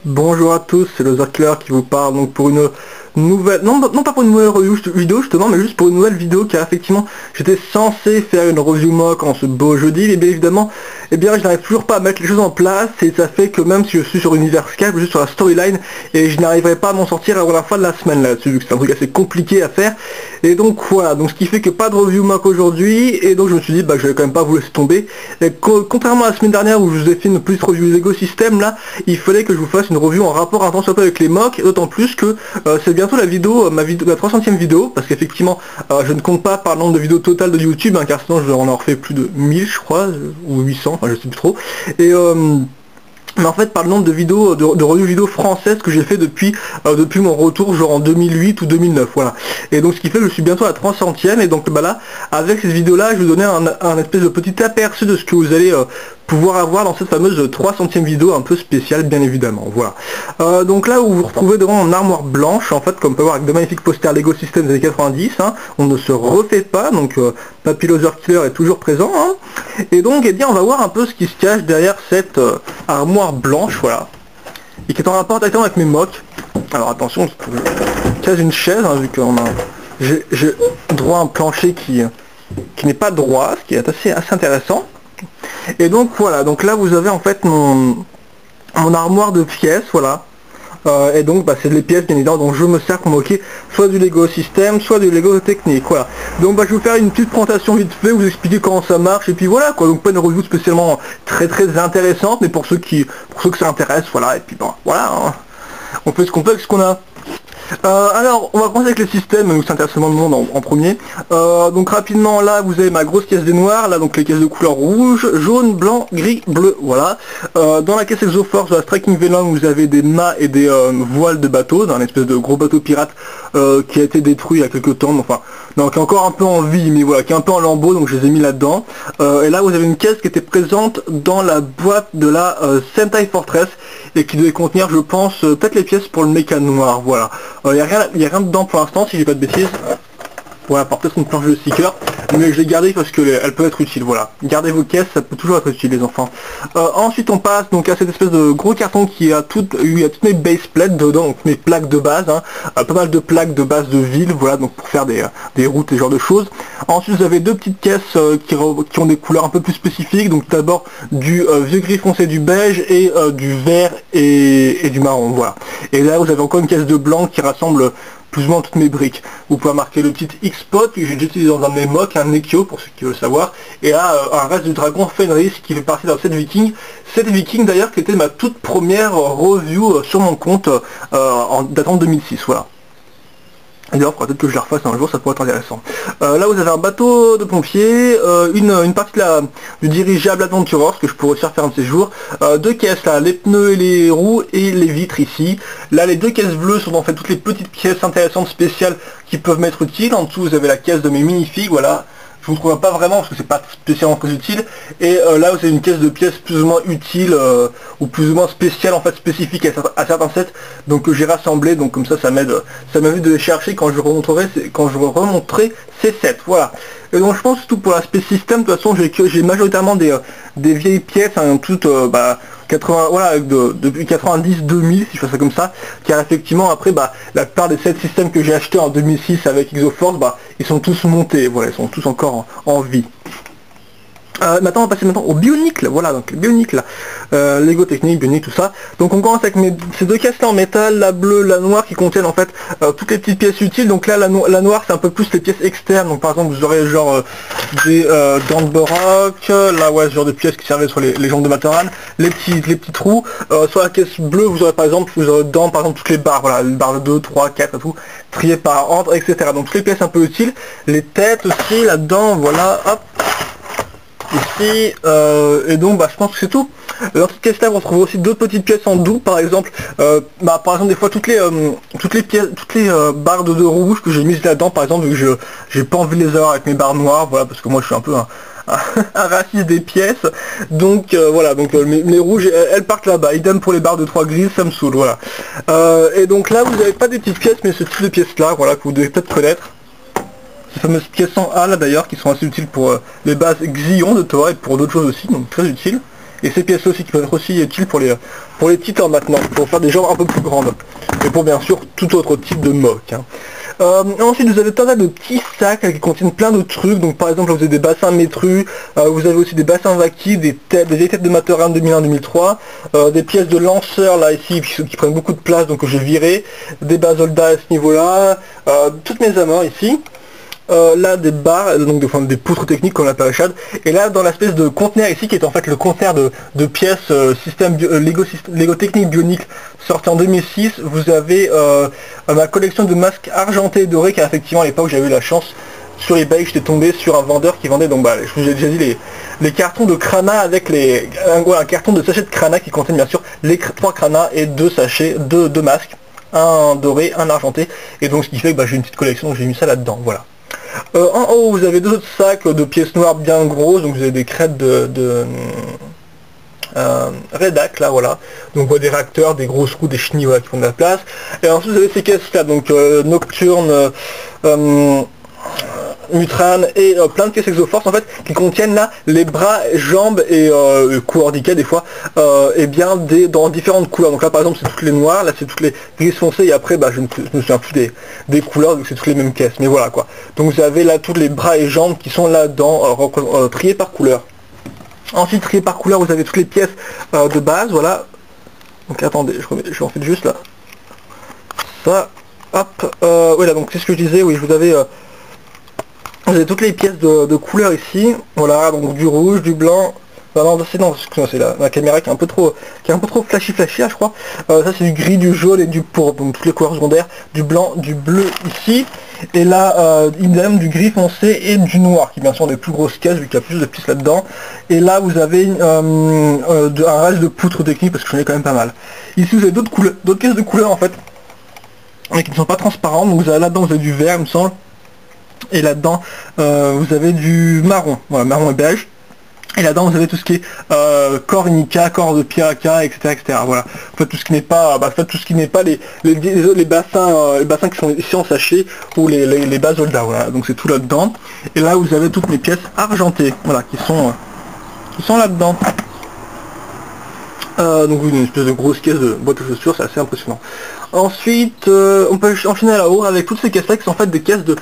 Bonjour à tous, c'est le Zerkler qui vous parle donc pour une nouvelle, non pas pour une nouvelle vidéo justement, mais juste pour une nouvelle vidéo car effectivement j'étais censé faire une review mock en ce beau jeudi, mais bien évidemment, je n'arrive toujours pas à mettre les choses en place et ça fait que même si je suis sur l'univers Skype, juste sur la storyline, et je n'arriverai pas à m'en sortir avant la fin de la semaine là-dessus, vu que c'est un truc assez compliqué à faire, et donc voilà, donc ce qui fait que pas de review mock aujourd'hui, et donc je me suis dit que je vais quand même pas vous laisser tomber, et contrairement à la semaine dernière où je vous ai fait une petite review Lego System, là, il fallait que je vous fasse une review en rapport intense un peu avec les mocks, d'autant plus que c'est bientôt la vidéo, ma 300e vidéo, parce qu'effectivement je ne compte pas par le nombre de vidéos totales de YouTube, hein, car sinon on en refait plus de 1000 je crois, ou 800, enfin je sais plus trop, et mais en fait par le nombre de vidéos, de reviews vidéo françaises que j'ai fait depuis mon retour genre en 2008 ou 2009, voilà. Et donc ce qui fait que je suis bientôt à la 300e, et donc là, avec cette vidéo là, je vais vous donner un espèce de petit aperçu de ce que vous allez pouvoir avoir dans cette fameuse 300e vidéo un peu spéciale bien évidemment, voilà. Donc là où vous vous retrouvez devant une armoire blanche, en fait, comme on peut voir avec de magnifiques posters Lego System des années 90, hein, on ne se refait pas, donc Papy Loser Killer est toujours présent, hein. Et donc eh bien on va voir un peu ce qui se cache derrière cette armoire blanche, voilà, et qui est en rapport directement avec mes mocks. Alors attention, je casse une chaise, hein, vu qu'on a j'ai droit à un plancher qui n'est pas droit, ce qui est assez intéressant. Et donc voilà, donc là vous avez en fait mon armoire de pièces, voilà. Et donc c'est les pièces bien évidemment dont je me sers pour moquer soit du Lego System, soit du Lego Technique, voilà. Donc je vais vous faire une petite présentation vite fait, vous expliquer comment ça marche, et puis voilà quoi, donc pas une review spécialement très intéressante, mais pour ceux que ça intéresse, voilà, et puis bon, voilà, hein. On fait ce qu'on peut avec ce qu'on a. Alors, on va commencer avec les systèmes, où c'est intéressant le monde en premier. Donc rapidement, là, vous avez ma grosse caisse des noirs, là, donc les caisses de couleur rouge, jaune, blanc, gris, bleu, voilà. Dans la caisse Exoforce, de la Striking Venom, vous avez des mâts et des voiles de bateau, d'un espèce de gros bateau pirate qui a été détruit il y a quelques temps, enfin, non, qui est encore un peu en vie, mais voilà, qui est un peu en lambeaux, donc je les ai mis là-dedans. Et là, vous avez une caisse qui était présente dans la boîte de la Sentai Fortress, et qui devait contenir, je pense, peut-être les pièces pour le méca noir, voilà. Il n'y a rien dedans pour l'instant, si j'ai pas de bêtises. Voilà, peut-être une planche de sticker, mais je l'ai gardée parce qu'elle peut être utile, voilà. Gardez vos caisses, ça peut toujours être utile les enfants. Ensuite on passe donc à cette espèce de gros carton qui a toutes mes base plates dedans, donc mes plaques de base, hein. Pas mal de plaques de base de ville, voilà, donc pour faire des routes et ce genre de choses. Ensuite vous avez deux petites caisses qui ont des couleurs un peu plus spécifiques, donc d'abord du vieux gris foncé, du beige, et du vert et du marron, voilà. Et là vous avez encore une caisse de blanc qui rassemble plus ou moins toutes mes briques. Vous pouvez marquer le petit X-Pot que j'ai déjà utilisé dans un de mes mocks, un Nekio pour ceux qui veulent savoir, et là un reste du dragon Fenris qui fait partie d'un set Viking. Cette Viking d'ailleurs qui était ma toute première review sur mon compte en datant de 2006, voilà. Et d'ailleurs, peut-être que je la refasse un jour, ça pourrait être intéressant. Là, vous avez un bateau de pompiers, une partie du dirigeable Adventurers, que je pourrais aussi refaire un de ces jours. Deux caisses, là, les pneus et les roues, et les vitres ici. Là, les deux caisses bleues sont en fait toutes les petites pièces intéressantes, spéciales, qui peuvent m'être utiles. En dessous, vous avez la caisse de mes minifigs, voilà. Je ne vous trouve pas vraiment parce que c'est pas spécialement très utile. Et là vous avez une caisse de pièces plus ou moins utile ou plus ou moins spéciale, en fait spécifique à certains sets, donc que j'ai rassemblé, donc comme ça m'aide de les chercher quand je remonterai ces sets, voilà. Et donc je pense que c'est tout pour l'aspect système. De toute façon j'ai majoritairement des vieilles pièces, hein, toutes 80, voilà, depuis 90-2000 si je fais ça comme ça, car effectivement après la plupart des 7 systèmes que j'ai achetés en 2006 avec Exoforce, ils sont tous montés, voilà, ils sont tous encore en vie. Maintenant on va passer au Bionicle, voilà, donc Bionicle là, Lego Technique, Bionicle, tout ça. Donc on commence avec ces deux caisses là en métal, la bleue, la noire, qui contiennent en fait toutes les petites pièces utiles. Donc là la noire c'est un peu plus les pièces externes, donc par exemple vous aurez genre des dents de Borak, là ouais, ce genre de pièces qui servaient sur les jambes de Mataran, les petits trous. Sur la caisse bleue vous aurez par exemple, dedans par exemple toutes les barres, voilà, les barres de 2, 3, 4 et tout, triées par ordre, etc. Donc toutes les pièces un peu utiles, les têtes aussi là-dedans, voilà, hop. Ici, et donc je pense que c'est tout. Dans cette caisse là on retrouve aussi d'autres petites pièces en double, par exemple des fois toutes les pièces, toutes les barres de 2 rouges que j'ai mises là-dedans, par exemple, vu que j'ai pas envie de les avoir avec mes barres noires, voilà, parce que moi je suis un peu un raciste des pièces, donc voilà, donc mes rouges elles partent là-bas, idem pour les barres de 3 grises, ça me saoule, voilà. Et donc là vous n'avez pas des petites pièces, mais ce type de pièces là, voilà, que vous devez peut-être connaître. Ces fameuses pièces en A là d'ailleurs, qui sont assez utiles pour les bases Xion de Thor et pour d'autres choses aussi, donc très utiles. Et ces pièces aussi qui peuvent être aussi utiles pour les titans maintenant, pour faire des jambes un peu plus grandes. Et pour bien sûr tout autre type de moque. Hein. Ensuite vous avez tas de petits sacs qui contiennent plein de trucs, donc par exemple là, vous avez des bassins Métru, vous avez aussi des bassins Vaki, des vieilles têtes de Matoran 2001-2003, des pièces de lanceurs là ici qui prennent beaucoup de place donc que j'ai viré, des Basolda à ce niveau là, toutes mes amours ici. Là des barres, donc des poutres techniques comme l'appelle Chad, et là dans l'espèce de conteneur ici qui est en fait le conteneur de pièces système Lego Technique Bionicle sorti en 2006, vous avez ma collection de masques argentés et dorés car effectivement à l'époque j'avais eu la chance sur eBay, j'étais tombé sur un vendeur qui vendait donc je vous ai déjà dit les cartons de Krana avec un carton de sachets de Krana qui contiennent bien sûr les 3 Krana et 2 sachets, deux masques, un doré, un argenté, et donc ce qui fait que j'ai une petite collection donc j'ai mis ça là-dedans, voilà. En haut vous avez deux autres sacs de pièces noires bien grosses, donc vous avez des crêtes de Redac là voilà, donc des réacteurs, des grosses roues, des chenilles voilà, qui font de la place, et ensuite vous avez ces caisses là, donc Nocturne, Mutran et plein de pièces Exoforce en fait qui contiennent là les bras, jambes et coups handicap des fois et bien dans différentes couleurs. Donc là par exemple c'est toutes les noires, là c'est toutes les grises foncées et après je ne me souviens plus des couleurs donc c'est toutes les mêmes caisses, mais voilà quoi. Donc vous avez là tous les bras et jambes qui sont là dedans triés par couleur. Ensuite triés par couleur vous avez toutes les pièces de base, voilà. Donc attendez, je en fais juste là. Ça, hop, voilà donc c'est ce que je disais, oui vous avez toutes les pièces de couleur ici, voilà, donc du rouge, du blanc, non, c'est la caméra qui est un peu trop flashy là, je crois, ça c'est du gris, du jaune et du pourpre, donc toutes les couleurs secondaires, du blanc, du bleu ici, et là, idem du gris foncé et du noir, qui bien sûr des plus grosses caisses, vu qu'il y a plus de pièces là-dedans, et là vous avez un reste de poutres techniques, parce que j'en ai quand même pas mal. Ici vous avez d'autres pièces de couleur en fait, mais qui ne sont pas transparentes, donc vous avez là-dedans vous avez du vert il me semble, et là-dedans vous avez du marron, voilà, marron et beige, et là-dedans vous avez tout ce qui est corps Inika, corps de Piraka, etc., voilà. En fait tout ce qui n'est pas les bassins qui sont ici en sachet, ou les Basolda, voilà, donc c'est tout là-dedans. Et là vous avez toutes mes pièces argentées, voilà, qui sont là-dedans. Donc une espèce de grosse caisse de boîte de chaussures, c'est assez impressionnant. Ensuite, on peut enchaîner là-haut avec toutes ces caisses-là qui sont en fait des caisses de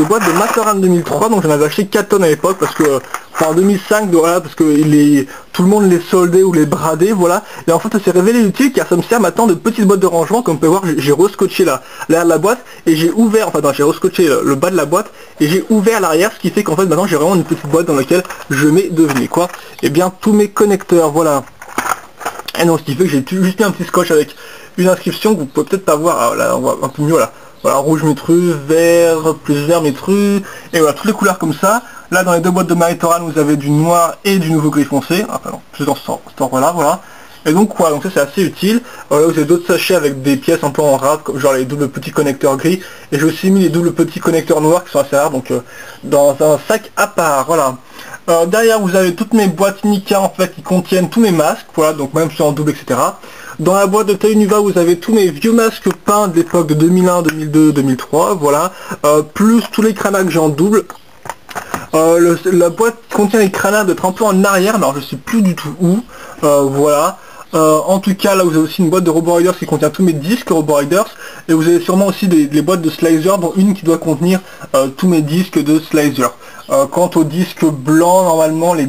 boîtes de Matoran 2003, donc j'en avais acheté 4 tonnes à l'époque parce que en 2005 voilà, parce que tout le monde les soldait ou les bradait, voilà, et en fait ça s'est révélé utile car ça me sert maintenant de petites boîtes de rangement. Comme vous pouvez voir, j'ai rescotché l'arrière de la boîte et j'ai ouvert, enfin non, j'ai rescotché le bas de la boîte et j'ai ouvert l'arrière, ce qui fait qu'en fait maintenant j'ai vraiment une petite boîte dans laquelle je mets, devinez quoi, et bien tous mes connecteurs, voilà. Et donc ce qui fait que j'ai juste mis un petit scotch avec une inscription que vous pouvez peut-être pas voir. Alors là on voit un peu mieux là. Voilà, rouge Métru, vert, plus vert Métru, et voilà, toutes les couleurs comme ça. Là dans les deux boîtes de Matoran vous avez du noir et du nouveau gris foncé. Enfin non, plus dans cet ordre-là, voilà. Et donc voilà, donc ça c'est assez utile. Là vous avez d'autres sachets avec des pièces un peu en rave, comme genre les doubles petits connecteurs gris. Et j'ai aussi mis les doubles petits connecteurs noirs qui sont assez rares, donc dans un sac à part, voilà. Derrière vous avez toutes mes boîtes Nika en fait qui contiennent tous mes masques, voilà, donc même si en double, etc. Dans la boîte de Tainuva vous avez tous mes vieux masques peints de l'époque de 2001, 2002, 2003, voilà, plus tous les Krana que j'ai en double. La boîte contient les Krana d'être un peu en arrière, mais alors je sais plus du tout où, voilà. En tout cas là vous avez aussi une boîte de Robo Riders qui contient tous mes disques Robo Riders, et vous avez sûrement aussi les boîtes de Slicer, dont une qui doit contenir tous mes disques de Slicer. Quant aux disques blancs, normalement les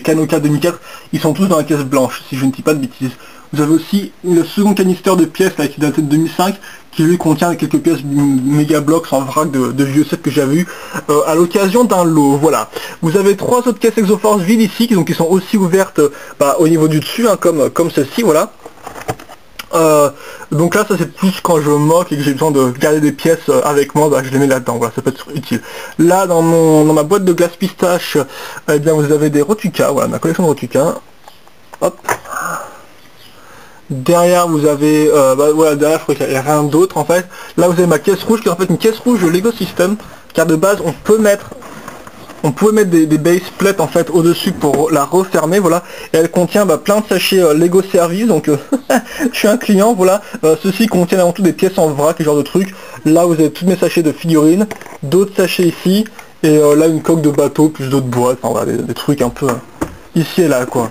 Kanoka 2004 ils sont tous dans la caisse blanche si je ne dis pas de bêtises. Vous avez aussi le second canister de pièces là qui date de 2005 qui lui contient quelques pièces méga blocs en vrac de vieux sets que j'avais eu à l'occasion d'un lot, voilà. Vous avez 3 autres caisses Exoforce vides ici donc qui sont aussi ouvertes au niveau du dessus, hein, comme celle-ci, voilà. Donc là ça c'est plus quand je moque et que j'ai besoin de garder des pièces avec moi, je les mets là-dedans, voilà, ça peut être utile. Là dans ma boîte de glace pistache, eh bien vous avez des Rotuka, voilà, ma collection de Rotuka. Hop. Derrière vous avez, voilà, derrière je crois qu'il n'y a rien d'autre en fait. Là vous avez ma caisse rouge qui est en fait une caisse rouge de Lego System, car de base on pouvait mettre des base plates en fait au-dessus pour la refermer, voilà, et elle contient plein de sachets Lego Service, donc je suis un client, voilà. Ceci contient avant tout des pièces en vrac, ce genre de trucs. Là vous avez tous mes sachets de figurines, d'autres sachets ici, et là une coque de bateau, plus d'autres boîtes, enfin voilà, des trucs un peu ici et là quoi.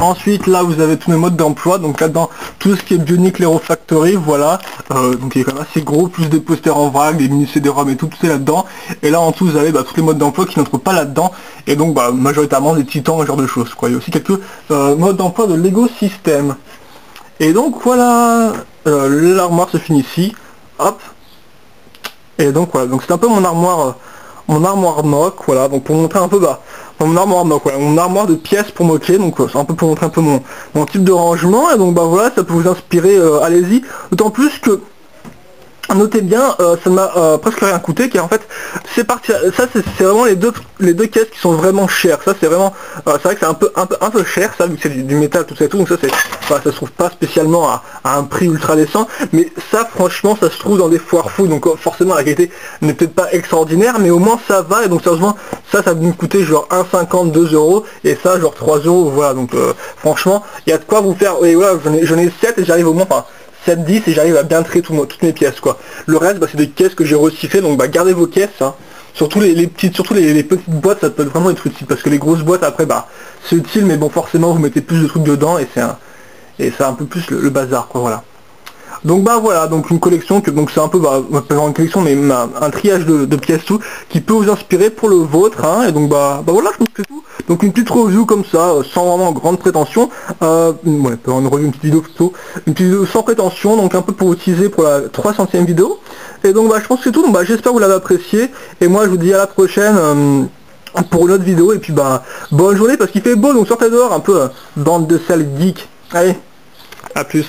Ensuite là vous avez tous mes modes d'emploi, donc là-dedans tout ce qui est Bionic Lero Factory, voilà, donc il est quand même assez gros, plus des posters en vrac, des mini CD-ROM et tout c'est là-dedans, et là en dessous vous avez tous les modes d'emploi qui n'entrent pas là-dedans, et donc majoritairement des titans, ce genre de choses quoi. Il y a aussi quelques modes d'emploi de Lego System. Et donc voilà, l'armoire se finit ici, hop, et donc voilà, donc c'est un peu mon armoire mock, voilà, donc pour montrer un peu mon armoire mock, voilà, mon armoire de pièces pour moquer, donc c'est un peu pour montrer un peu mon type de rangement, et donc voilà, ça peut vous inspirer, allez-y, d'autant plus que notez bien, ça ne m'a presque rien coûté, car en fait c'est parti, ça c'est vraiment les deux caisses qui sont vraiment chères, ça c'est vraiment, c'est vrai que c'est un peu cher ça, vu que c'est du métal tout ça et tout, donc ça c'est, ça se trouve pas spécialement à un prix ultra décent, mais ça franchement ça se trouve dans des foires fous, donc forcément la qualité n'est peut-être pas extraordinaire, mais au moins ça va, et donc sérieusement ça va me coûter genre 1,50, 2 euros, et ça genre 3 euros, voilà, donc franchement il y a de quoi vous faire, et voilà, j'en ai 7 et j'arrive au moins, 7-10 et j'arrive à bien traiter toutes mes pièces quoi. Le reste c'est des caisses que j'ai recyclées, donc gardez vos caisses, hein. Surtout les petites, surtout les petites boîtes, ça peut vraiment être utile, parce que les grosses boîtes après c'est utile, mais bon forcément vous mettez plus de trucs dedans et c'est un peu plus le bazar quoi, voilà. Donc voilà, donc une collection que, donc c'est un peu pas vraiment une collection, mais un triage de pièces tout qui peut vous inspirer pour le vôtre, hein. Et donc voilà, je pense que c'est tout. Donc une petite review comme ça, sans vraiment grande prétention, une review, une petite vidéo plutôt, une petite vidéo sans prétention, donc un peu pour utiliser pour la 300e vidéo. Et donc je pense que c'est tout, donc j'espère que vous l'avez apprécié, et moi je vous dis à la prochaine pour une autre vidéo, et puis bonne journée, parce qu'il fait beau, donc sortez dehors un peu, bande de sales geeks. Allez, à plus.